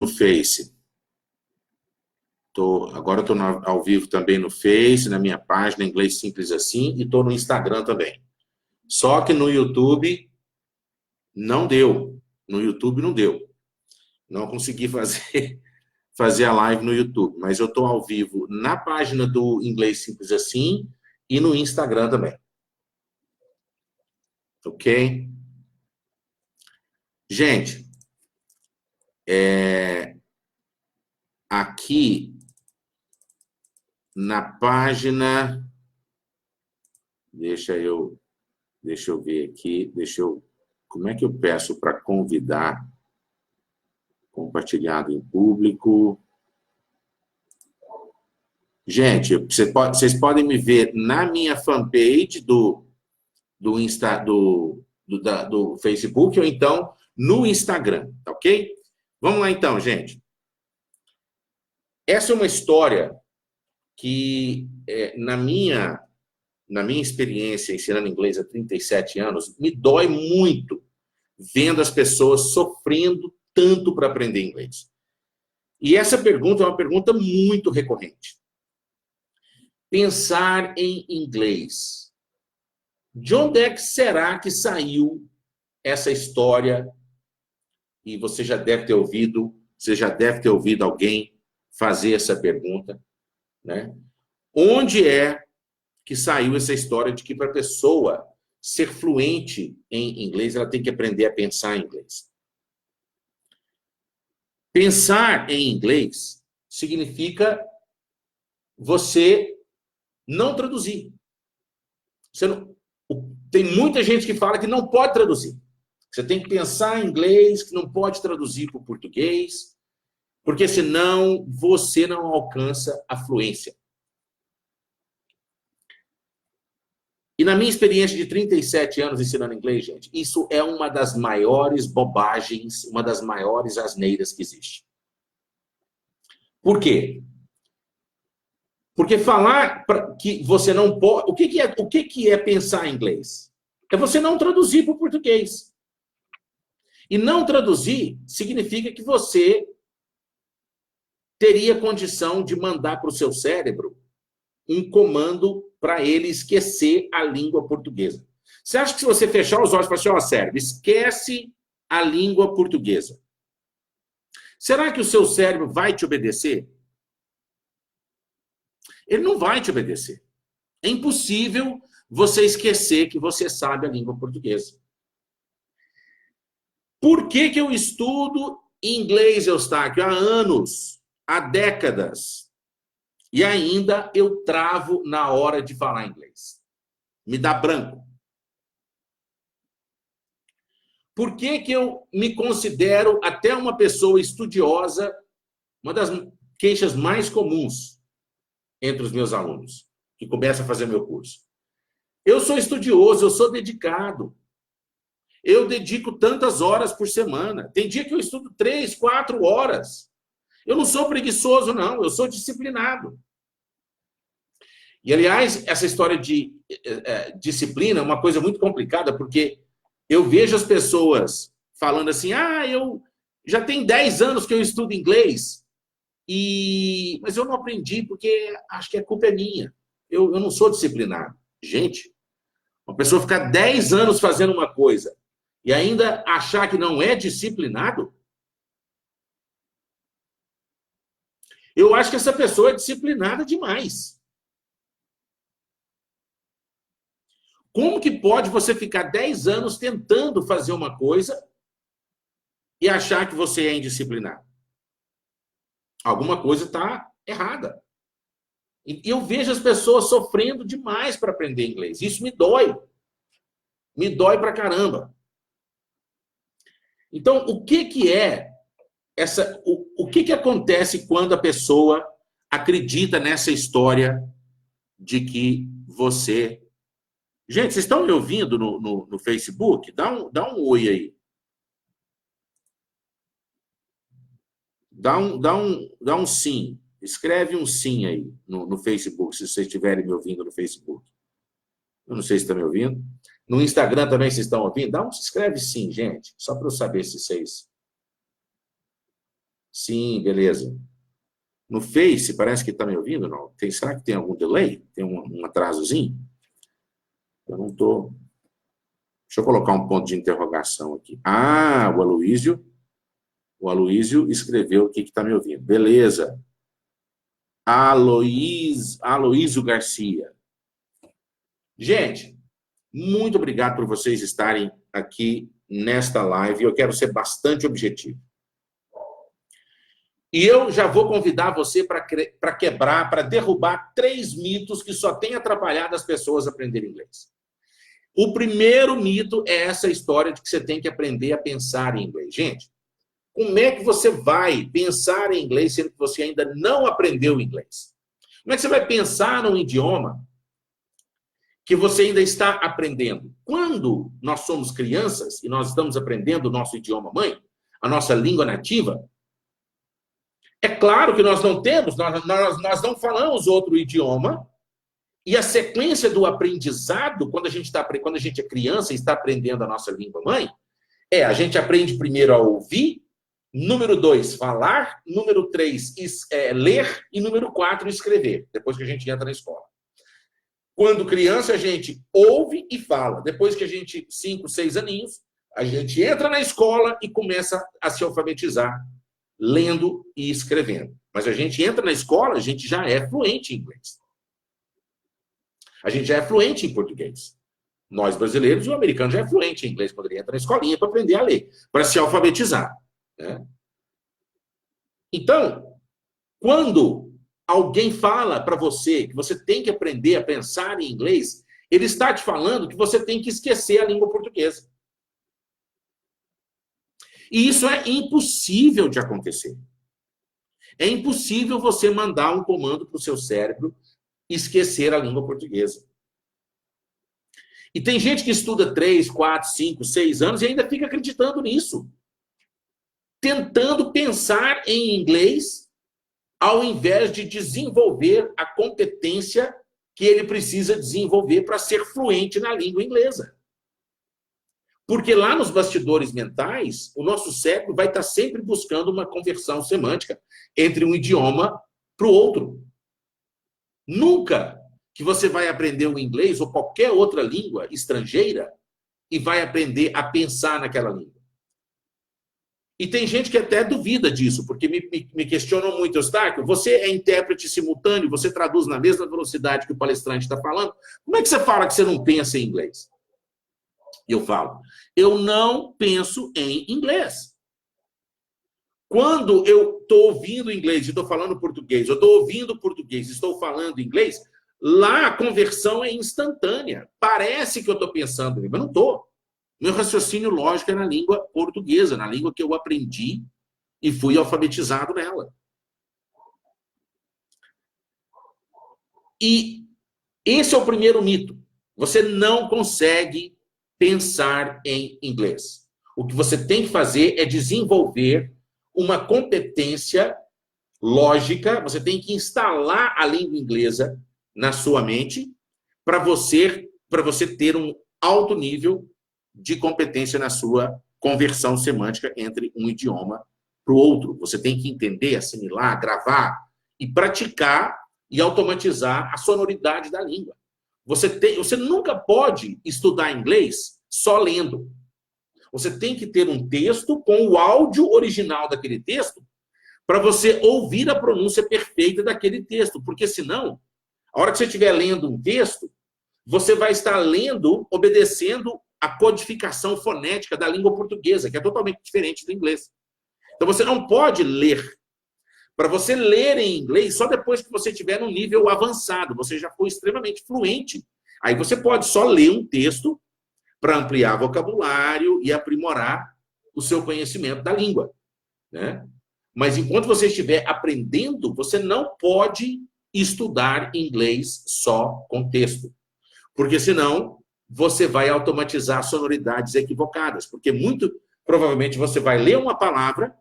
no Face. Agora eu estou ao vivo também no Face, na minha página Inglês Simples Assim, e estou no Instagram também. Só que no YouTube não deu. No YouTube não deu. Não consegui fazer a live no YouTube, mas eu estou ao vivo na página do Inglês Simples Assim e no Instagram também. Ok? Gente, aqui na página, deixa eu ver aqui, como é que eu peço para convidar? Compartilhado em público. Gente, vocês podem me ver na minha fanpage do Facebook, ou então no Instagram, tá ok? Vamos lá então, gente. Essa é uma história que, na minha experiência ensinando inglês há 37 anos, me dói muito vendo as pessoas sofrendo tanto para aprender inglês. E essa pergunta é uma pergunta muito recorrente. Pensar em inglês. De onde é que será que saiu essa história? E você já deve ter ouvido alguém fazer essa pergunta, né? Onde é que saiu essa história de que para a pessoa ser fluente em inglês, ela tem que aprender a pensar em inglês? Pensar em inglês significa você não traduzir. Tem muita gente que fala que não pode traduzir. Você tem que pensar em inglês, que não pode traduzir para o português, porque senão você não alcança a fluência. E na minha experiência de 37 anos ensinando inglês, gente, isso é uma das maiores bobagens, uma das maiores asneiras que existe. Por quê? Porque falar que você não pode... O que é pensar em inglês? É você não traduzir para o português. E não traduzir significa que você teria condição de mandar para o seu cérebro um comando para ele esquecer a língua portuguesa. Você acha que se você fechar os olhos e falar assim, ó, cérebro, esquece a língua portuguesa. Será que o seu cérebro vai te obedecer? Ele não vai te obedecer. É impossível você esquecer que você sabe a língua portuguesa. Por que eu estudo inglês, Eustáquio, há anos, há décadas, e ainda eu travo na hora de falar inglês? Me dá branco. Por que eu me considero até uma pessoa estudiosa? Uma das queixas mais comuns entre os meus alunos, que começam a fazer meu curso. Eu sou estudioso, eu sou dedicado. Eu dedico tantas horas por semana. Tem dia que eu estudo 3, 4 horas. Eu não sou preguiçoso, não. Eu sou disciplinado. E, aliás, essa história de disciplina é uma coisa muito complicada, porque eu vejo as pessoas falando assim, eu já tem 10 anos que eu estudo inglês, mas eu não aprendi porque acho que a culpa é minha. Eu não sou disciplinado. Gente, uma pessoa ficar 10 anos fazendo uma coisa e ainda achar que não é disciplinado, eu acho que essa pessoa é disciplinada demais. Como que pode você ficar 10 anos tentando fazer uma coisa e achar que você é indisciplinado? Alguma coisa está errada. E eu vejo as pessoas sofrendo demais para aprender inglês. Isso me dói. Me dói pra caramba. Então, o que é o que acontece quando a pessoa acredita nessa história de que você... Gente, vocês estão me ouvindo no Facebook? Dá um oi aí. Dá um sim. Escreve um sim aí no Facebook, se vocês estiverem me ouvindo no Facebook. Eu não sei se estão me ouvindo. No Instagram também vocês estão ouvindo? Escreve sim, gente. Só para eu saber se vocês... Sim, beleza. No Face, parece que está me ouvindo, não? Será que tem algum delay? Tem um atrasozinho? Eu não estou... Deixa eu colocar um ponto de interrogação aqui. Ah, o Aloísio escreveu o que está me ouvindo. Beleza. Aloísio Garcia. Gente, muito obrigado por vocês estarem aqui nesta live. Eu quero ser bastante objetivo. E eu já vou convidar você para quebrar, para derrubar 3 mitos que só têm atrapalhado as pessoas a aprenderem inglês. O primeiro mito é essa história de que você tem que aprender a pensar em inglês. Gente, como é que você vai pensar em inglês sendo que você ainda não aprendeu inglês? Como é que você vai pensar num idioma que você ainda está aprendendo? Quando nós somos crianças e nós estamos aprendendo o nosso idioma mãe, a nossa língua nativa, é claro que nós não temos, nós não falamos outro idioma, e a sequência do aprendizado, quando a gente é criança e está aprendendo a nossa língua mãe, a gente aprende primeiro a ouvir, número 2, falar, número 3, ler, e número 4, escrever, depois que a gente entra na escola. Quando criança, a gente ouve e fala. Depois que a gente, 5, 6 aninhos, a gente entra na escola e começa a se alfabetizar, lendo e escrevendo. Mas a gente entra na escola, a gente já é fluente em inglês. A gente já é fluente em português. Nós, brasileiros, e o americano já é fluente em inglês, poderia entrar na escolinha para aprender a ler, para se alfabetizar. Né? Então, quando alguém fala para você que você tem que aprender a pensar em inglês, ele está te falando que você tem que esquecer a língua portuguesa. E isso é impossível de acontecer. É impossível você mandar um comando para o seu cérebro esquecer a língua portuguesa. E tem gente que estuda 3, 4, 5, 6 anos e ainda fica acreditando nisso. Tentando pensar em inglês ao invés de desenvolver a competência que ele precisa desenvolver para ser fluente na língua inglesa. Porque lá nos bastidores mentais, o nosso cérebro vai estar sempre buscando uma conversão semântica entre um idioma para o outro. Nunca que você vai aprender o inglês ou qualquer outra língua estrangeira e vai aprender a pensar naquela língua. E tem gente que até duvida disso, porque me questionam muito, Eustáquio, você é intérprete simultâneo, você traduz na mesma velocidade que o palestrante está falando, como é que você fala que você não pensa em inglês? E eu falo, eu não penso em inglês. Quando eu estou ouvindo inglês e estou falando português, eu estou ouvindo português e estou falando inglês, lá a conversão é instantânea. Parece que eu estou pensando, mas não estou. Meu raciocínio lógico é na língua portuguesa, na língua que eu aprendi e fui alfabetizado nela. E esse é o primeiro mito. Você não consegue pensar em inglês. O que você tem que fazer é desenvolver uma competência lógica, você tem que instalar a língua inglesa na sua mente para você ter um alto nível de competência na sua conversão semântica entre um idioma para o outro. Você tem que entender, assimilar, gravar e praticar e automatizar a sonoridade da língua. Você nunca pode estudar inglês só lendo. Você tem que ter um texto com o áudio original daquele texto para você ouvir a pronúncia perfeita daquele texto. Porque senão, a hora que você estiver lendo um texto, você vai estar lendo, obedecendo a codificação fonética da língua portuguesa, que é totalmente diferente do inglês. Então você não pode ler. Para você ler em inglês, só depois que você estiver num nível avançado, você já foi extremamente fluente. Aí você pode só ler um texto para ampliar vocabulário e aprimorar o seu conhecimento da língua, né? Mas enquanto você estiver aprendendo, você não pode estudar inglês só com texto. Porque senão você vai automatizar sonoridades equivocadas. Porque muito provavelmente você vai ler uma palavra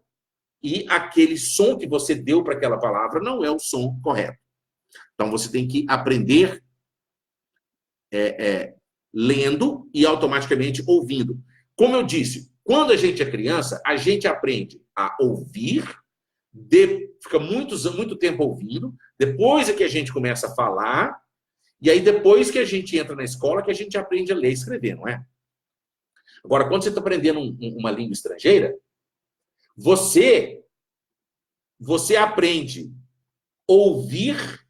e aquele som que você deu para aquela palavra não é o som correto. Então você tem que aprender lendo e automaticamente ouvindo. Como eu disse, quando a gente é criança, a gente aprende a ouvir, fica muito tempo ouvindo, depois é que a gente começa a falar, e aí depois que a gente entra na escola, que a gente aprende a ler e escrever, não é? Agora, quando você está aprendendo uma língua estrangeira, você aprende a ouvir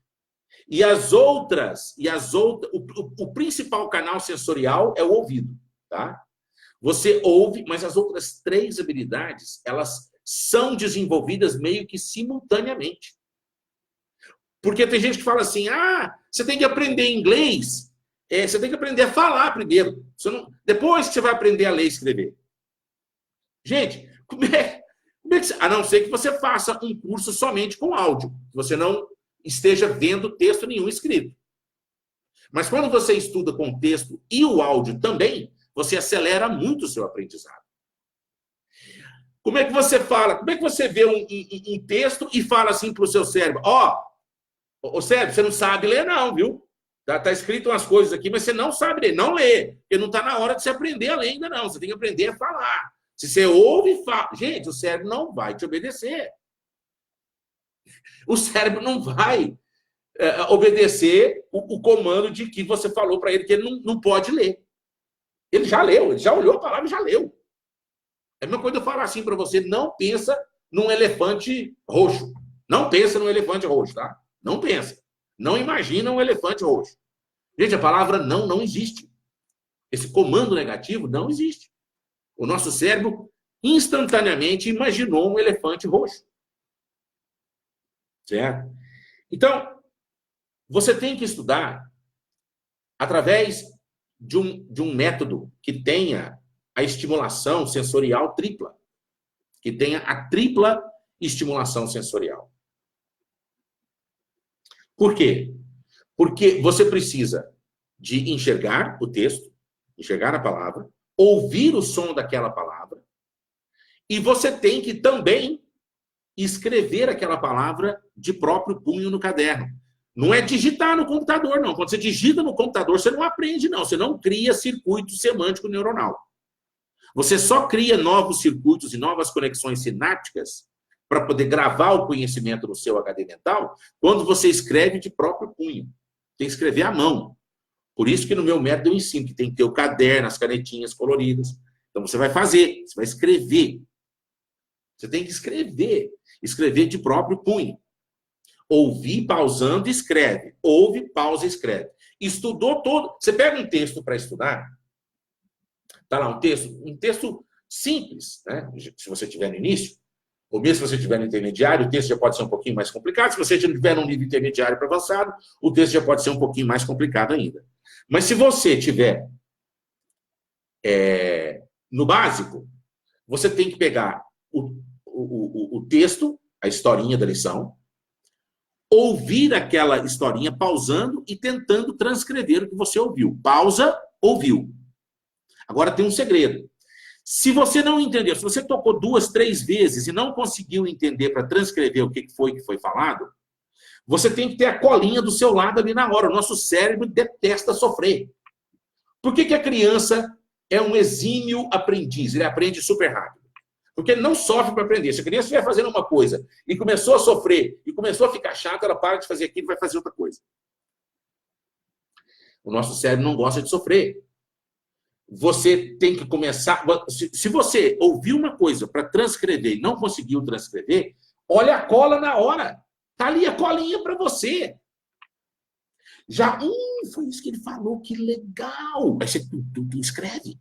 o principal canal sensorial é o ouvido, tá? Você ouve, mas as outras 3 habilidades, elas são desenvolvidas meio que simultaneamente. Porque tem gente que fala assim, você tem que aprender inglês, você tem que aprender a falar primeiro. Depois que você vai aprender a ler e escrever. Gente, como é que a não ser que você faça um curso somente com áudio, que você não esteja vendo texto nenhum escrito. Mas quando você estuda com o texto e o áudio também, você acelera muito o seu aprendizado. Como é que você fala? Como é que você vê um texto e fala assim para o seu cérebro? Ô cérebro, você não sabe ler não, viu? Tá escrito umas coisas aqui, mas você não sabe ler. Não lê, porque não está na hora de você aprender a ler ainda não. Você tem que aprender a falar. Se você ouve e fala... Gente, o cérebro não vai te obedecer. O cérebro não vai obedecer o comando de que você falou para ele que ele não pode ler. Ele já leu, ele já olhou a palavra e já leu. É a mesma coisa eu falar assim para você, não pensa num elefante roxo. Não pensa num elefante roxo, tá? Não pensa. Não imagina um elefante roxo. Gente, a palavra não existe. Esse comando negativo não existe. O nosso cérebro instantaneamente imaginou um elefante roxo. Certo? Então, você tem que estudar através de um método que tenha a estimulação sensorial tripla. Que tenha a tripla estimulação sensorial. Por quê? Porque você precisa de enxergar o texto, enxergar a palavra, ouvir o som daquela palavra, e você tem que também escrever aquela palavra de próprio punho no caderno. Não é digitar no computador, não. Quando você digita no computador, você não aprende, não. Você não cria circuito semântico neuronal. Você só cria novos circuitos e novas conexões sinápticas para poder gravar o conhecimento no seu HD mental quando você escreve de próprio punho. Tem que escrever à mão. Por isso que no meu método eu ensino que tem que ter o caderno, as canetinhas coloridas. Então você vai fazer, você vai escrever. Você tem que escrever. Escrever de próprio punho. Ouvir, pausando, escreve. Ouve, pausa, escreve. Estudou todo. Você pega um texto para estudar. Está lá um texto simples, né? Se você estiver no início, ou mesmo se você estiver no intermediário, o texto já pode ser um pouquinho mais complicado. Se você estiver num nível intermediário para avançado, o texto já pode ser um pouquinho mais complicado ainda. Mas se você estiver no básico, você tem que pegar o texto, a historinha da lição, ouvir aquela historinha pausando e tentando transcrever o que você ouviu. Pausa, ouviu. Agora tem um segredo. Se você não entendeu, se você tocou 2, 3 vezes e não conseguiu entender para transcrever o que foi falado, você tem que ter a colinha do seu lado ali na hora. O nosso cérebro detesta sofrer. Por que a criança é um exímio aprendiz? Ele aprende super rápido. Porque ele não sofre para aprender. Se a criança estiver fazendo uma coisa e começou a sofrer e começou a ficar chata, ela para de fazer aquilo e vai fazer outra coisa. O nosso cérebro não gosta de sofrer. Você tem que começar... Se você ouviu uma coisa para transcrever e não conseguiu transcrever, olha a cola na hora. Está ali a colinha para você. Já, foi isso que ele falou, que legal. Aí você tu escreve.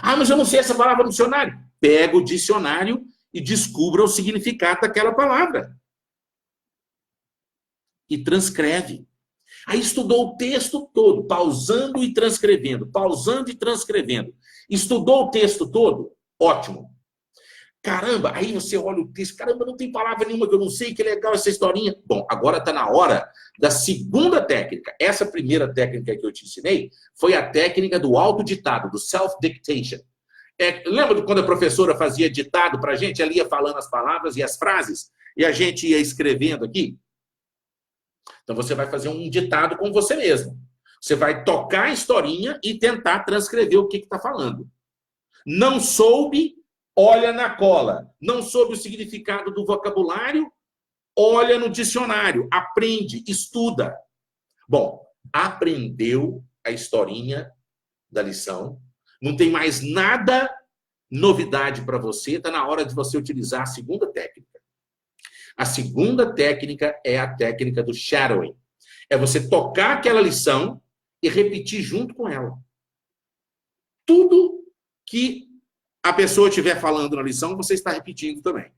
Mas eu não sei essa palavra no dicionário. Pega o dicionário e descubra o significado daquela palavra. E transcreve. Aí estudou o texto todo, pausando e transcrevendo, pausando e transcrevendo. Estudou o texto todo? Ótimo. Caramba, aí você olha o texto, caramba, não tem palavra nenhuma que eu não sei, que legal essa historinha. Bom, agora está na hora da segunda técnica. Essa primeira técnica que eu te ensinei foi a técnica do autoditado, do self-dictation. Lembra quando a professora fazia ditado para a gente? Ela ia falando as palavras e as frases, e a gente ia escrevendo aqui? Então você vai fazer um ditado com você mesmo. Você vai tocar a historinha e tentar transcrever o que está falando. Não soube, olha na cola. Não soube o significado do vocabulário, olha no dicionário, aprende, estuda. Bom, aprendeu a historinha da lição, não tem mais nada novidade para você, está na hora de você utilizar a segunda técnica. A segunda técnica é a técnica do shadowing. É você tocar aquela lição e repetir junto com ela. Tudo que a pessoa estiver falando na lição, você está repetindo também.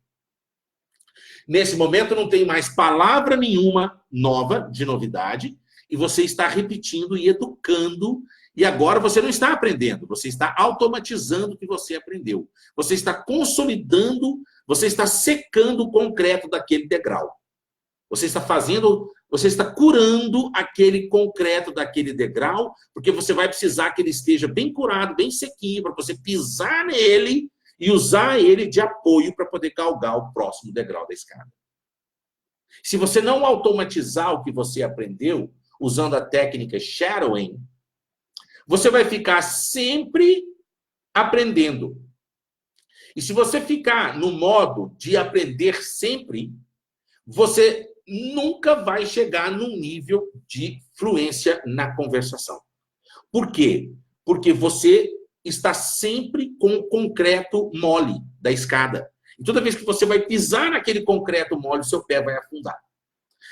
Nesse momento não tem mais palavra nenhuma nova, de novidade, e você está repetindo e educando, e agora você não está aprendendo, você está automatizando o que você aprendeu. Você está consolidando, você está secando o concreto daquele degrau. Você está curando aquele concreto daquele degrau, porque você vai precisar que ele esteja bem curado, bem sequinho, para você pisar nele e usar ele de apoio para poder galgar o próximo degrau da escada. Se você não automatizar o que você aprendeu, usando a técnica shadowing, você vai ficar sempre aprendendo. E se você ficar no modo de aprender sempre, você nunca vai chegar num nível de fluência na conversação. Por quê? Porque você está sempre com o concreto mole da escada. E toda vez que você vai pisar naquele concreto mole, o seu pé vai afundar.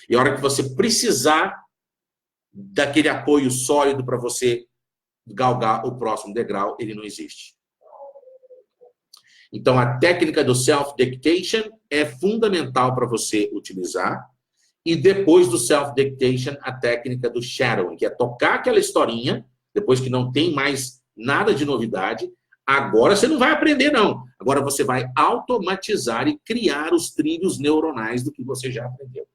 E a hora que você precisar daquele apoio sólido para você galgar o próximo degrau, ele não existe. Então, a técnica do self-dictation é fundamental para você utilizar. E depois do self-dictation, a técnica do shadowing, que é tocar aquela historinha, depois que não tem mais nada de novidade. Agora você não vai aprender, não. Agora você vai automatizar e criar os trilhos neuronais do que você já aprendeu.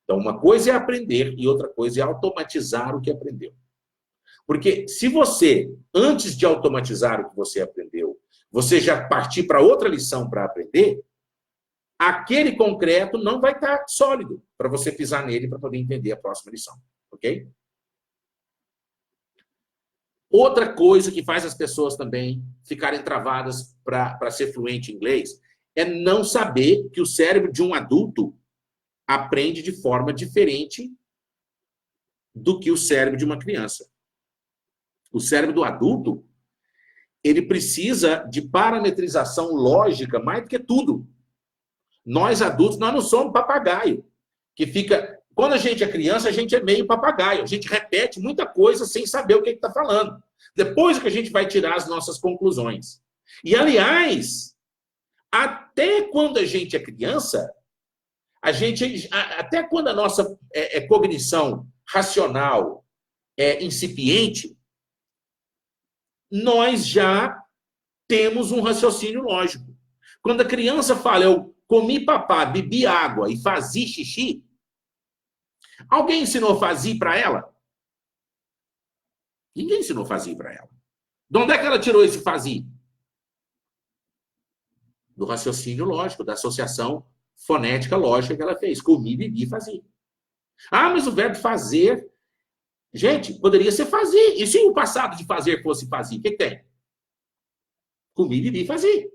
Então, uma coisa é aprender e outra coisa é automatizar o que aprendeu. Porque se você, antes de automatizar o que você aprendeu, você já partir para outra lição para aprender, aquele concreto não vai estar sólido para você pisar nele para poder entender a próxima lição. Ok? Outra coisa que faz as pessoas também ficarem travadas para ser fluente em inglês é não saber que o cérebro de um adulto aprende de forma diferente do que o cérebro de uma criança. O cérebro do adulto, ele precisa de parametrização lógica mais do que tudo. Nós adultos, nós não somos papagaio, que fica... Quando a gente é criança, a gente é meio papagaio. A gente repete muita coisa sem saber o que está falando. Depois que a gente vai tirar as nossas conclusões. E, aliás, até quando a gente é criança, até quando a nossa cognição racional é incipiente, nós já temos um raciocínio lógico. Quando a criança fala, eu comi papá, bebi água e fazi xixi, alguém ensinou fazer para ela? Ninguém ensinou fazer para ela. De onde é que ela tirou esse fazer? Do raciocínio lógico, da associação fonética lógica que ela fez. Comi, bebi, fazia. Ah, mas o verbo fazer... Gente, poderia ser fazer. E se o passado de fazer fosse fazer? O que tem? Comi, bebi, fazia.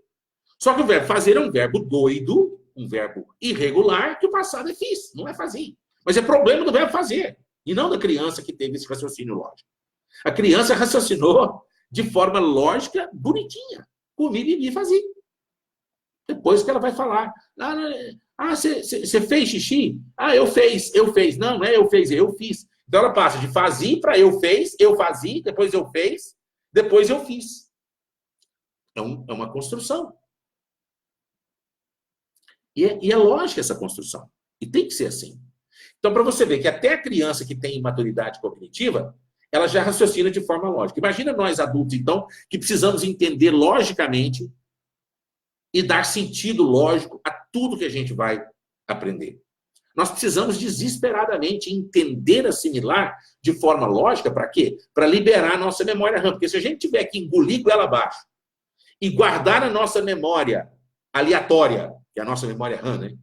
Só que o verbo fazer é um verbo doido, um verbo irregular, que o passado é fiz, não é fazer. Mas é problema do verbo fazer, e não da criança que teve esse raciocínio lógico. A criança raciocinou de forma lógica, bonitinha. Comi, bebi, fazia. Depois que ela vai falar. Você fez xixi? Ah, eu fiz. Não, não é eu fiz, eu fiz. Então ela passa de fazer para eu fazia, depois eu fez, depois eu fiz. É uma construção. E é lógica essa construção. E tem que ser assim. Então, para você ver que até a criança que tem imaturidade cognitiva, ela já raciocina de forma lógica. Imagina nós adultos, então, que precisamos entender logicamente e dar sentido lógico a tudo que a gente vai aprender. Nós precisamos desesperadamente entender, assimilar de forma lógica, para quê? Para liberar a nossa memória RAM. Porque se a gente tiver que engolir ela abaixo e guardar a nossa memória aleatória, que é a nossa memória RAM, né?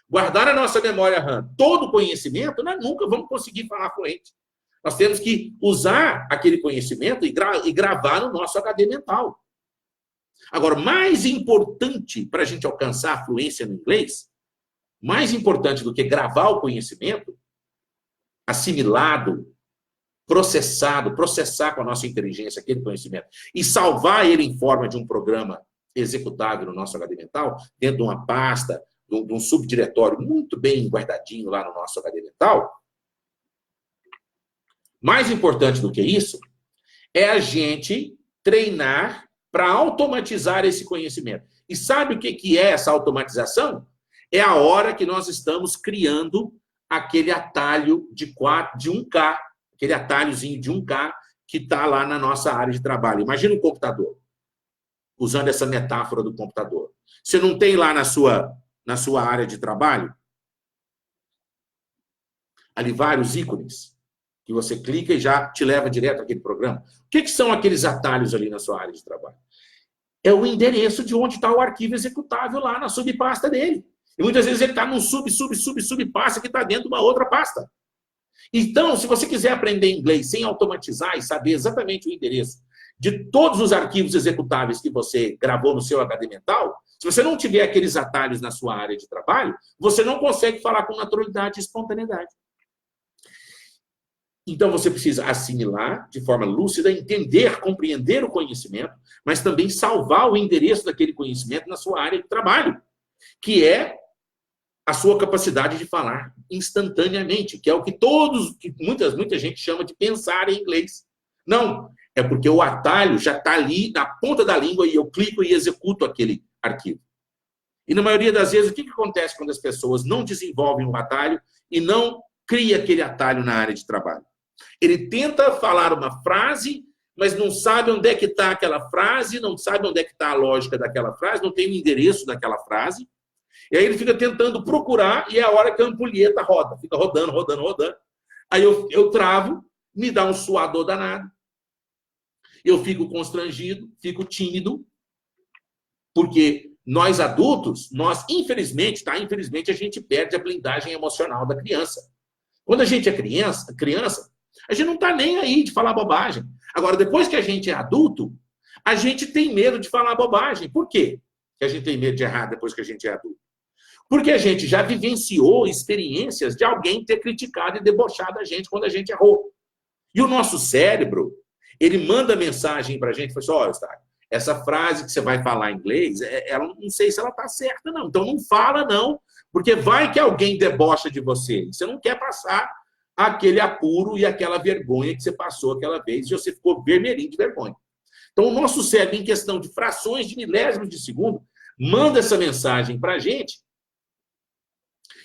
Guardar a nossa memória RAM, todo o conhecimento, nós nunca vamos conseguir falar fluente. Nós temos que usar aquele conhecimento e gravar no nosso HD mental. Agora, mais importante para a gente alcançar a fluência no inglês, mais importante do que gravar o conhecimento, assimilado, processar com a nossa inteligência aquele conhecimento e salvar ele em forma de um programa executável no nosso HD mental, dentro de uma pasta, de um subdiretório muito bem guardadinho lá no nosso HD mental. Mais importante do que isso é a gente treinar para automatizar esse conhecimento. E sabe o que é essa automatização? É a hora que nós estamos criando aquele atalho de 1K, aquele atalhozinho de 1K que está lá na nossa área de trabalho. Imagina um computador, usando essa metáfora do computador. Você não tem lá na sua área de trabalho ali vários ícones que você clica e já te leva direto àquele programa? O que são aqueles atalhos ali na sua área de trabalho? É o endereço de onde está o arquivo executável lá na subpasta dele. E muitas vezes ele está num subpasta que está dentro de uma outra pasta. Então, se você quiser aprender inglês sem automatizar e saber exatamente o endereço de todos os arquivos executáveis que você gravou no seu HD mental, se você não tiver aqueles atalhos na sua área de trabalho, você não consegue falar com naturalidade e espontaneidade. Então, você precisa assimilar de forma lúcida, entender, compreender o conhecimento, mas também salvar o endereço daquele conhecimento na sua área de trabalho, que é a sua capacidade de falar instantaneamente, que é o que muita gente chama de pensar em inglês. Não, é porque o atalho já está ali na ponta da língua e eu clico e executo aquele arquivo. E na maioria das vezes, o que acontece quando as pessoas não desenvolvem o atalho e não cria aquele atalho na área de trabalho? Ele tenta falar uma frase, mas não sabe onde é que está aquela frase, não sabe onde é que está a lógica daquela frase, não tem o endereço daquela frase. E aí ele fica tentando procurar e é a hora que a ampulheta roda. Fica rodando. Aí eu travo, me dá um suador danado. Eu fico constrangido, fico tímido, porque nós adultos, infelizmente, a gente perde a blindagem emocional da criança. Quando a gente é criança, a gente não está nem aí de falar bobagem. Agora, depois que a gente é adulto, a gente tem medo de falar bobagem. Por quê que a gente tem medo de errar depois que a gente é adulto? Porque a gente já vivenciou experiências de alguém ter criticado e debochado a gente quando a gente errou. E o nosso cérebro, ele manda mensagem para a gente, fala assim, olha, Eustáquio, essa frase que você vai falar em inglês, ela, não sei se ela está certa, não. Então não fala, não, porque vai que alguém debocha de você. Você não quer passar aquele apuro e aquela vergonha que você passou aquela vez e você ficou vermelhinho de vergonha. Então o nosso cérebro, em questão de frações de milésimos de segundo, manda essa mensagem para a gente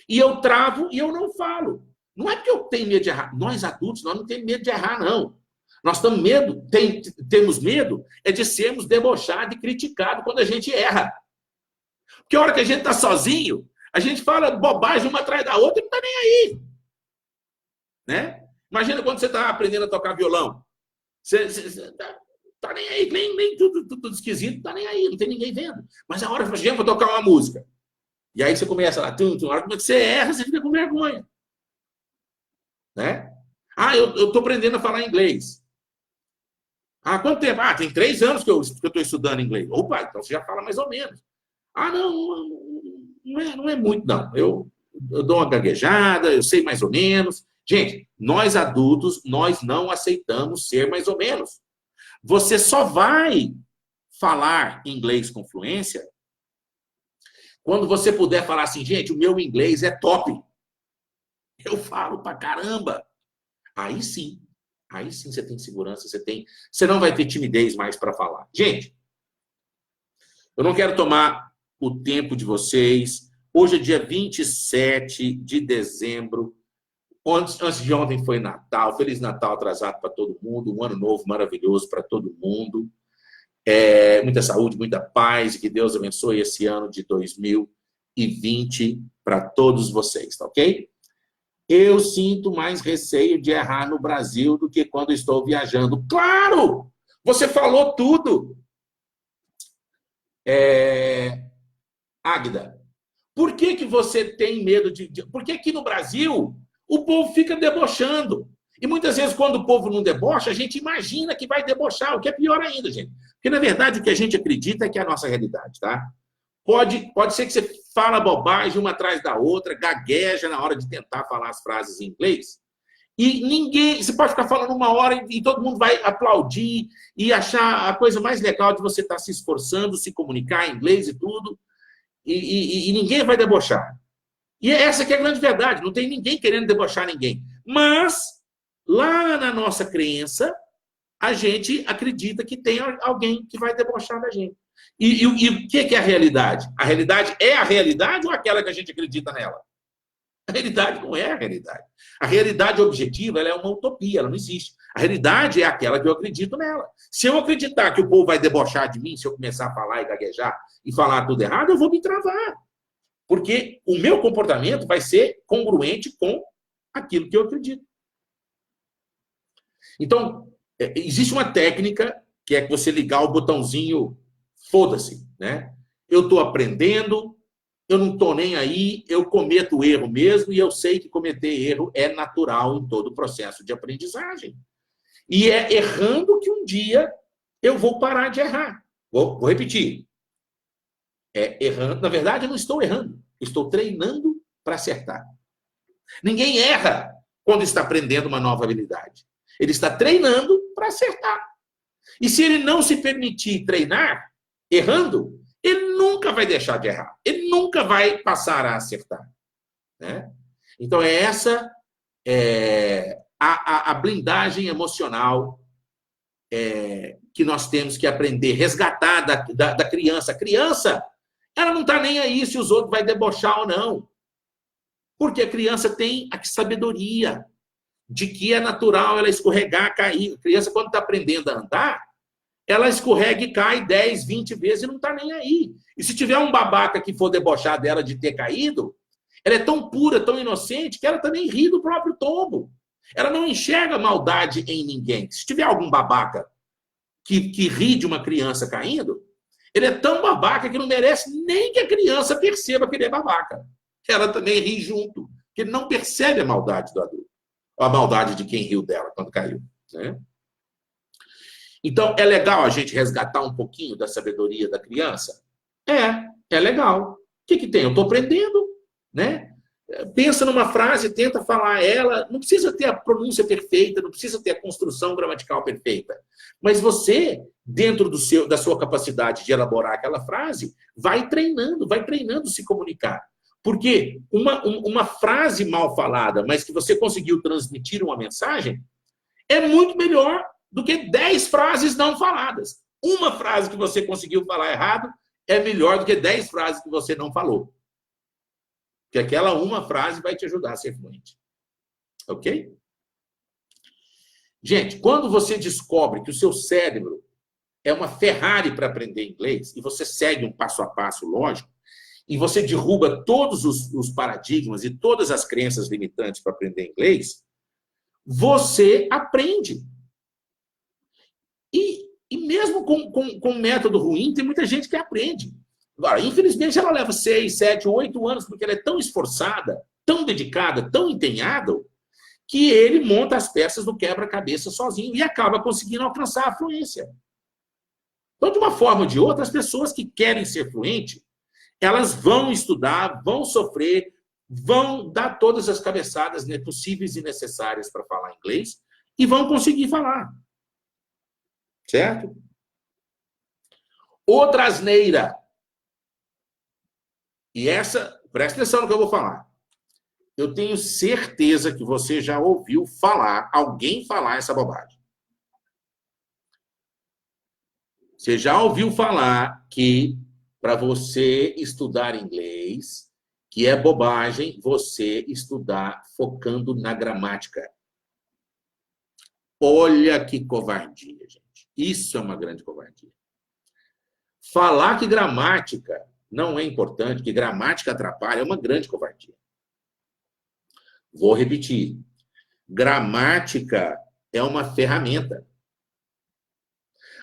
e eu travo e eu não falo. Não é porque eu tenho medo de errar. Nós adultos, nós não temos medo de errar, não. Nós temos medo de sermos debochados e criticados quando a gente erra. Porque a hora que a gente está sozinho, a gente fala bobagem uma atrás da outra e não está nem aí. Né? Imagina quando você está aprendendo a tocar violão. Você tá nem aí, nem tudo esquisito, está nem aí, não tem ninguém vendo. Mas a hora que você vai tocar uma música. E aí você começa lá, a hora que você erra, você fica com vergonha. Né? Ah, eu estou aprendendo a falar inglês. Ah, quanto tempo? Ah, tem 3 anos que eu estou estudando inglês. Opa, então você já fala mais ou menos. Ah, não é muito, não. Eu dou uma gaguejada, eu sei mais ou menos. Gente, nós adultos, nós não aceitamos ser mais ou menos. Você só vai falar inglês com fluência quando você puder falar assim, gente, o meu inglês é top. Eu falo pra caramba. Aí sim você tem segurança, você não vai ter timidez mais para falar. Gente, eu não quero tomar o tempo de vocês. Hoje é dia 27 de dezembro. Antes de ontem foi Natal. Feliz Natal atrasado para todo mundo. Um ano novo maravilhoso para todo mundo. Muita saúde, muita paz. E que Deus abençoe esse ano de 2020 para todos vocês, tá ok? Eu sinto mais receio de errar no Brasil do que quando estou viajando. Claro! Você falou tudo. Águida, por que você tem medo de... Por que aqui no Brasil o povo fica debochando? E muitas vezes, quando o povo não debocha, a gente imagina que vai debochar, o que é pior ainda, gente. Porque, na verdade, o que a gente acredita é que é a nossa realidade, tá? Pode ser que você fala bobagem uma atrás da outra, gagueja na hora de tentar falar as frases em inglês, e ninguém... Você pode ficar falando uma hora e todo mundo vai aplaudir e achar a coisa mais legal de você estar se esforçando, se comunicar em inglês e tudo, e ninguém vai debochar. E essa que é a grande verdade, não tem ninguém querendo debochar ninguém. Mas, lá na nossa crença, a gente acredita que tem alguém que vai debochar da gente. E o que é a realidade? A realidade é a realidade ou aquela que a gente acredita nela? A realidade não é a realidade. A realidade objetiva, ela é uma utopia, ela não existe. A realidade é aquela que eu acredito nela. Se eu acreditar que o povo vai debochar de mim, se eu começar a falar e gaguejar e falar tudo errado, eu vou me travar. Porque o meu comportamento vai ser congruente com aquilo que eu acredito. Então, existe uma técnica que é você ligar o botãozinho foda-se, né? Eu estou aprendendo, eu não estou nem aí, eu cometo erro mesmo e eu sei que cometer erro é natural em todo o processo de aprendizagem. E é errando que um dia eu vou parar de errar. Vou repetir. É errando. Na verdade, eu não estou errando. Estou treinando para acertar. Ninguém erra quando está aprendendo uma nova habilidade. Ele está treinando para acertar. E se ele não se permitir treinar, errando, ele nunca vai deixar de errar. Ele nunca vai passar a acertar. Né? Então, essa a blindagem emocional que nós temos que aprender, resgatar da criança. A criança, ela não está nem aí se os outros vão debochar ou não. Porque a criança tem a sabedoria de que é natural ela escorregar, cair. A criança, quando está aprendendo a andar, ela escorrega e cai 10, 20 vezes e não está nem aí. E se tiver um babaca que for debochar dela de ter caído, ela é tão pura, tão inocente, que ela também ri do próprio tombo. Ela não enxerga maldade em ninguém. Se tiver algum babaca que ri de uma criança caindo, ele é tão babaca que não merece nem que a criança perceba que ele é babaca. Ela também ri junto, porque ele não percebe a maldade do adulto. A maldade de quem riu dela quando caiu. Né? Então, é legal a gente resgatar um pouquinho da sabedoria da criança? É legal. O que tem? Eu estou aprendendo, né? Pensa numa frase, tenta falar ela, não precisa ter a pronúncia perfeita, não precisa ter a construção gramatical perfeita. Mas você, dentro da sua capacidade de elaborar aquela frase, vai treinando se comunicar. Porque uma frase mal falada, mas que você conseguiu transmitir uma mensagem, é muito melhor do que 10 frases não faladas. Uma frase que você conseguiu falar errado é melhor do que 10 frases que você não falou. Porque aquela uma frase vai te ajudar a ser fluente. Ok? Gente, quando você descobre que o seu cérebro é uma Ferrari para aprender inglês, e você segue um passo a passo lógico, e você derruba todos os paradigmas e todas as crenças limitantes para aprender inglês, você aprende. E mesmo com método ruim, tem muita gente que aprende. Agora, infelizmente, ela leva 6, 7, 8 anos, porque ela é tão esforçada, tão dedicada, tão empenhada, que ele monta as peças do quebra-cabeça sozinho e acaba conseguindo alcançar a fluência. Então, de uma forma ou de outra, as pessoas que querem ser fluentes, elas vão estudar, vão sofrer, vão dar todas as cabeçadas possíveis e necessárias para falar inglês e vão conseguir falar. Certo? Outra asneira. E essa, presta atenção no que eu vou falar. Eu tenho certeza que você já ouviu alguém falar essa bobagem. Você já ouviu falar que para você estudar inglês, que é bobagem você estudar focando na gramática. Olha que covardia, gente. Isso é uma grande covardia. Falar que gramática não é importante, que gramática atrapalha, é uma grande covardia. Vou repetir. Gramática é uma ferramenta.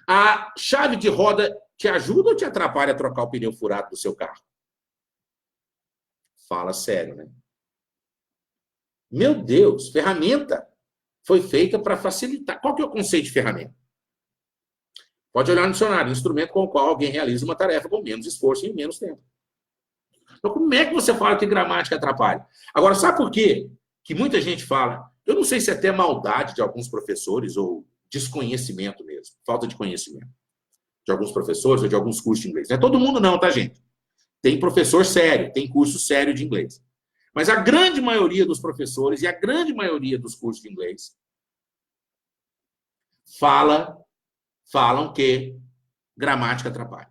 A chave de roda te ajuda ou te atrapalha a trocar o pneu furado do seu carro? Fala sério, né? Meu Deus, ferramenta foi feita para facilitar. Qual que é o conceito de ferramenta? Pode olhar no dicionário, instrumento com o qual alguém realiza uma tarefa com menos esforço e em menos tempo. Então, como é que você fala que gramática atrapalha? Agora, sabe por quê que muita gente fala? Eu não sei se é até maldade de alguns professores ou desconhecimento mesmo, falta de conhecimento de alguns professores ou de alguns cursos de inglês. Não é todo mundo não, tá, gente? Tem professor sério, tem curso sério de inglês. Mas a grande maioria dos professores e a grande maioria dos cursos de inglês falam que gramática atrapalha.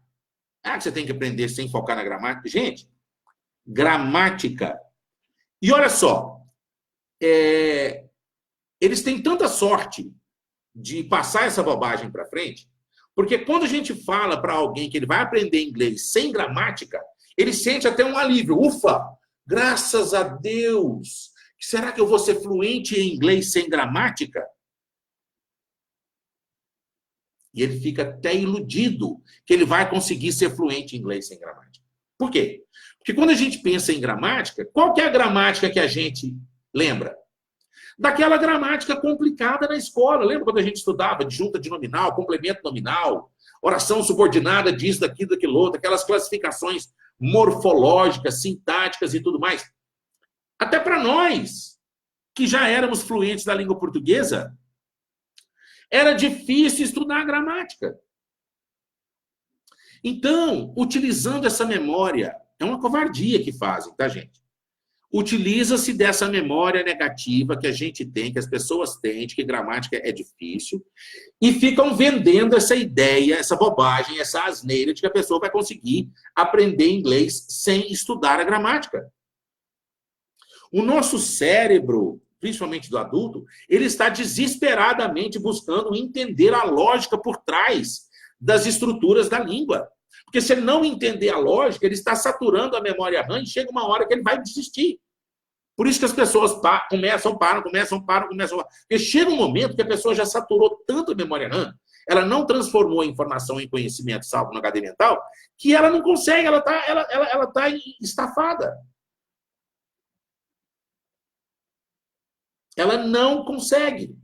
Ah, que você tem que aprender sem focar na gramática. Gente, gramática. E olha só, eles têm tanta sorte de passar essa bobagem para frente, porque quando a gente fala para alguém que ele vai aprender inglês sem gramática, ele sente até um alívio. Ufa, graças a Deus! Será que eu vou ser fluente em inglês sem gramática? E ele fica até iludido que ele vai conseguir ser fluente em inglês sem gramática. Por quê? Porque quando a gente pensa em gramática, qual que é a gramática que a gente lembra? Daquela gramática complicada na escola. Lembra quando a gente estudava disjunta de nominal, complemento nominal, oração subordinada disso, daquilo, daquilo outro, aquelas classificações morfológicas, sintáticas e tudo mais. Até para nós, que já éramos fluentes da língua portuguesa, era difícil estudar a gramática. Então, utilizando essa memória, é uma covardia que fazem, tá, gente? Utiliza-se dessa memória negativa que a gente tem, que as pessoas têm, de que gramática é difícil, e ficam vendendo essa ideia, essa bobagem, essa asneira de que a pessoa vai conseguir aprender inglês sem estudar a gramática. O nosso cérebro, principalmente do adulto, ele está desesperadamente buscando entender a lógica por trás das estruturas da língua. Porque se ele não entender a lógica, ele está saturando a memória RAM e chega uma hora que ele vai desistir. Por isso que as pessoas começam. Porque chega um momento que a pessoa já saturou tanto a memória RAM, ela não transformou a informação em conhecimento, salvo no HD mental, que ela não consegue, ela tá estafada. Ela não consegue.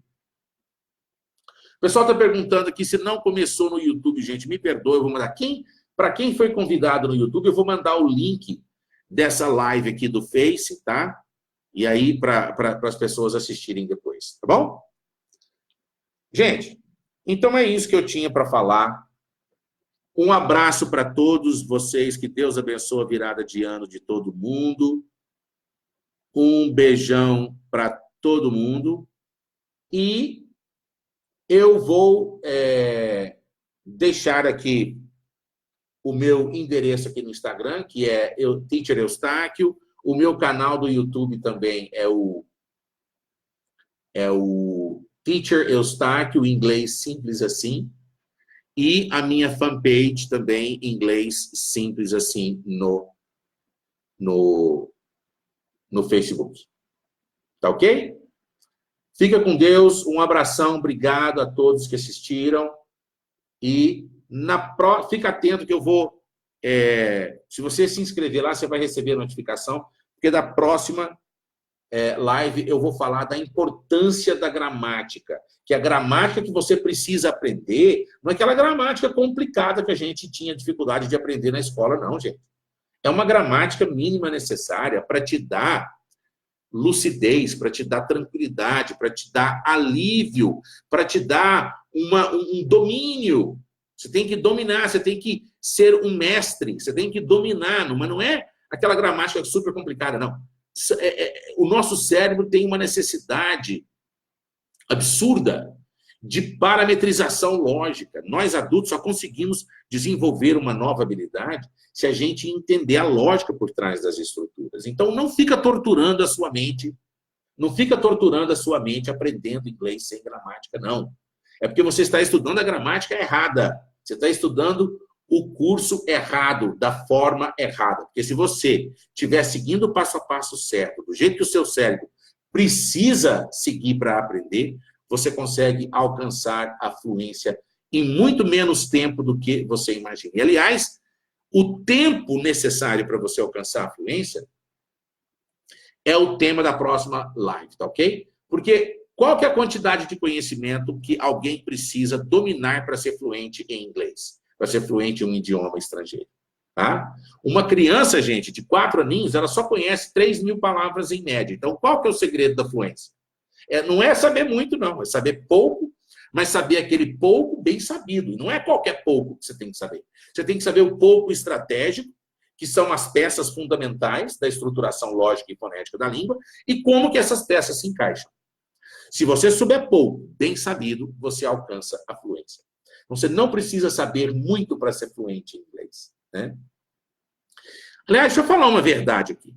O pessoal está perguntando aqui se não começou no YouTube, gente. Me perdoe, eu vou mandar. Para quem foi convidado no YouTube, eu vou mandar o link dessa live aqui do Face, tá? E aí, para as pessoas assistirem depois, tá bom? Gente, então é isso que eu tinha para falar. Um abraço para todos vocês. Que Deus abençoe a virada de ano de todo mundo. Um beijão para todo mundo. E eu vou deixar aqui o meu endereço aqui no Instagram, que é Teacher Eustáquio. O meu canal do YouTube também é o Teacher Eustáquio, inglês simples assim. E a minha fanpage também, inglês simples assim, no Facebook. Tá ok? Fica com Deus, um abração, obrigado a todos que assistiram. E fica atento que eu vou... se você se inscrever lá, você vai receber a notificação, porque da próxima live eu vou falar da importância da gramática, que a gramática que você precisa aprender não é aquela gramática complicada que a gente tinha dificuldade de aprender na escola, não, gente. É uma gramática mínima necessária para te dar lucidez, para te dar tranquilidade, para te dar alívio, para te dar um domínio. Você tem que dominar, você tem que ser um mestre, você tem que dominar, mas não é aquela gramática super complicada, não. O nosso cérebro tem uma necessidade absurda de parametrização lógica. Nós, adultos, só conseguimos desenvolver uma nova habilidade se a gente entender a lógica por trás das estruturas. Então, não fica torturando a sua mente, aprendendo inglês sem gramática, não. É porque você está estudando a gramática errada. Você está estudando o curso errado, da forma errada. Porque se você estiver seguindo o passo a passo certo, do jeito que o seu cérebro precisa seguir para aprender, você consegue alcançar a fluência em muito menos tempo do que você imagina. E, aliás, o tempo necessário para você alcançar a fluência é o tema da próxima live, tá ok? Porque Qual que é a quantidade de conhecimento que alguém precisa dominar para ser fluente em inglês? Para ser fluente em um idioma estrangeiro? Tá? Uma criança, gente, de 4 aninhos, ela só conhece 3.000 palavras em média. Então, qual que é o segredo da fluência? Não é saber muito, não. É saber pouco, mas saber aquele pouco bem sabido. E não é qualquer pouco que você tem que saber. Você tem que saber o pouco estratégico, que são as peças fundamentais da estruturação lógica e fonética da língua, e como que essas peças se encaixam. Se você souber pouco, bem sabido, você alcança a fluência. Então, você não precisa saber muito para ser fluente em inglês. Né? Aliás, deixa eu falar uma verdade aqui.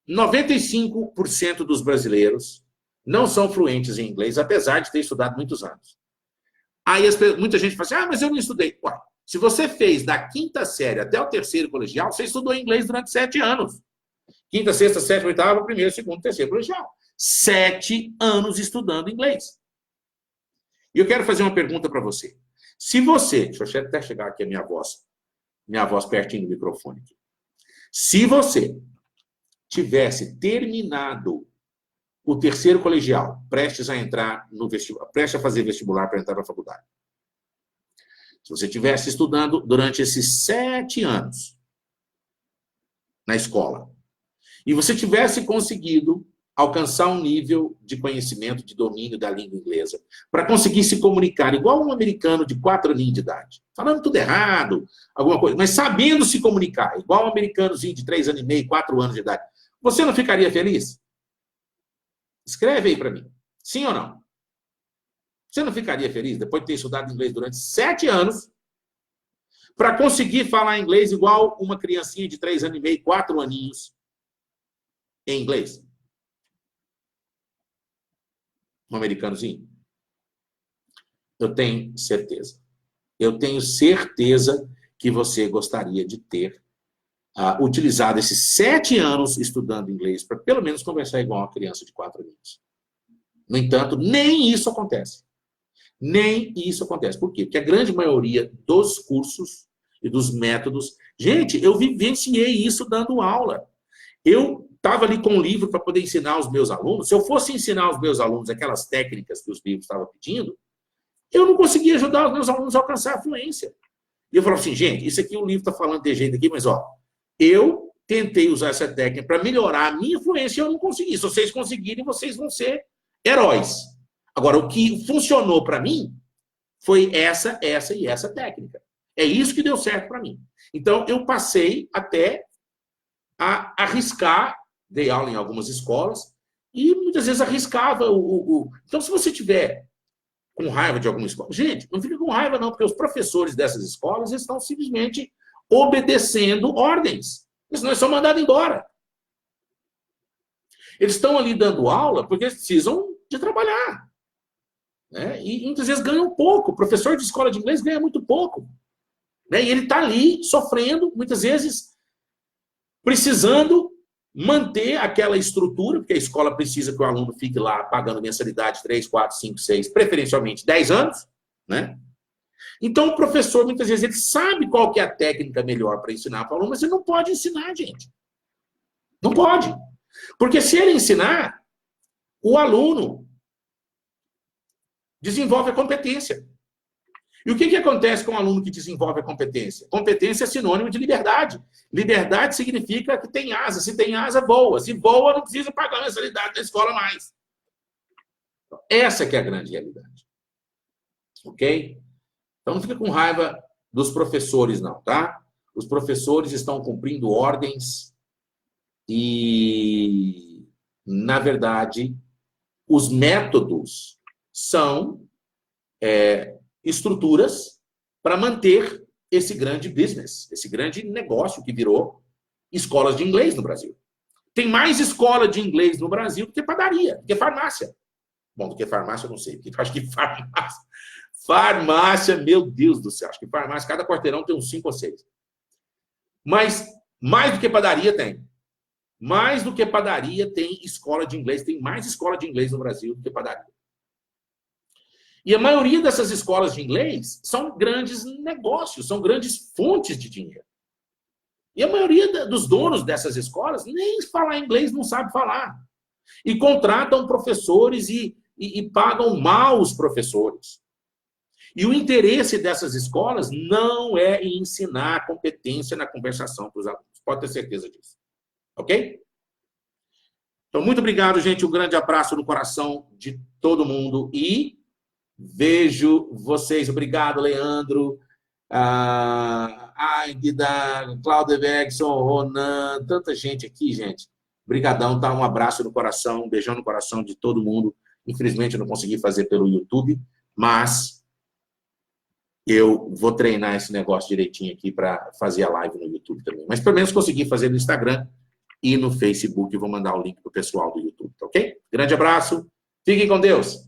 95% dos brasileiros não são fluentes em inglês, apesar de ter estudado muitos anos. Aí muita gente fala assim, mas eu não estudei. Ué, se você fez da 5ª série até o 3º colegial, você estudou inglês durante 7 anos. 5ª, 6ª, 7ª, 8ª, 1º, 2º, 3º colegial. 7 anos estudando inglês. E eu quero fazer uma pergunta para você. Se você, deixa eu até chegar aqui a minha voz pertinho do microfone aqui. Se você tivesse terminado o 3º colegial, prestes a entrar no vestibular, prestes a fazer vestibular para entrar na faculdade. Se você estivesse estudando durante esses 7 anos na escola, e você tivesse conseguido alcançar um nível de conhecimento, de domínio da língua inglesa, para conseguir se comunicar igual um americano de 4 aninhos de idade, falando tudo errado, alguma coisa, mas sabendo se comunicar, igual um americanozinho de 3 anos e meio, 4 anos de idade, você não ficaria feliz? Escreve aí para mim. Sim ou não? Você não ficaria feliz depois de ter estudado inglês durante 7 anos para conseguir falar inglês igual uma criancinha de 3 anos e meio, 4 aninhos em inglês? Um americanozinho? Eu tenho certeza. Eu tenho certeza que você gostaria de ter utilizado esses 7 anos estudando inglês para pelo menos conversar igual uma criança de 4 anos. No entanto, nem isso acontece. Nem isso acontece. Por quê? Porque a grande maioria dos cursos e dos métodos... Gente, eu vivenciei isso dando aula. Eu estava ali com um livro para poder ensinar os meus alunos. Se eu fosse ensinar os meus alunos aquelas técnicas que os livros estavam pedindo, eu não conseguia ajudar os meus alunos a alcançar a fluência. E eu falava assim, gente, isso aqui o livro está falando de jeito aqui, mas eu tentei usar essa técnica para melhorar a minha fluência e eu não consegui. Se vocês conseguirem, vocês vão ser heróis. Agora, o que funcionou para mim foi essa e essa técnica. É isso que deu certo para mim. Então, eu passei até a arriscar, dei aula em algumas escolas, e muitas vezes arriscava Então, se você tiver com raiva de alguma escola, gente, não fica com raiva não, porque os professores dessas escolas estão simplesmente obedecendo ordens. Senão eles são mandados embora. Eles estão ali dando aula porque eles precisam de trabalhar. Né? E muitas vezes ganham pouco. O professor de escola de inglês ganha muito pouco. Né? E ele está ali sofrendo, muitas vezes, precisando manter aquela estrutura, porque a escola precisa que o aluno fique lá pagando mensalidade 3, 4, 5, 6, preferencialmente 10 anos. Né? Então, o professor, muitas vezes, ele sabe qual que é a técnica melhor para ensinar para o aluno, mas ele não pode ensinar, gente. Não pode. Porque se ele ensinar, o aluno desenvolve a competência. E o que acontece com o aluno que desenvolve a competência? Competência é sinônimo de liberdade. Liberdade significa que tem asa. Se tem asa, voa. Se voa, não precisa pagar a mensalidade da escola mais. Essa que é a grande realidade. Ok? Então, não fica com raiva dos professores, não, tá? Os professores estão cumprindo ordens e, na verdade, os métodos são estruturas para manter esse grande business, esse grande negócio que virou escolas de inglês no Brasil. Tem mais escola de inglês no Brasil do que padaria, do que farmácia. Bom, do que farmácia eu não sei, porque eu acho que farmácia, meu Deus do céu, acho que farmácia, cada quarteirão tem uns 5 ou 6. Mas mais do que padaria tem. Mais do que padaria tem escola de inglês, tem mais escola de inglês no Brasil do que padaria. E a maioria dessas escolas de inglês são grandes negócios, são grandes fontes de dinheiro. E a maioria dos donos dessas escolas nem falar inglês não sabe falar. E contratam professores e pagam mal os professores. E o interesse dessas escolas não é em ensinar competência na conversação para os alunos. Pode ter certeza disso. Ok? Então, muito obrigado, gente. Um grande abraço no coração de todo mundo. E vejo vocês. Obrigado, Leandro. Águida, Cláudia Bergson, Ronan, tanta gente aqui, gente. Obrigadão, tá? Um abraço no coração, um beijão no coração de todo mundo. Infelizmente, eu não consegui fazer pelo YouTube, mas eu vou treinar esse negócio direitinho aqui para fazer a live no YouTube também. Mas pelo menos consegui fazer no Instagram e no Facebook. Eu vou mandar o link pro pessoal do YouTube, tá ok? Grande abraço. Fiquem com Deus.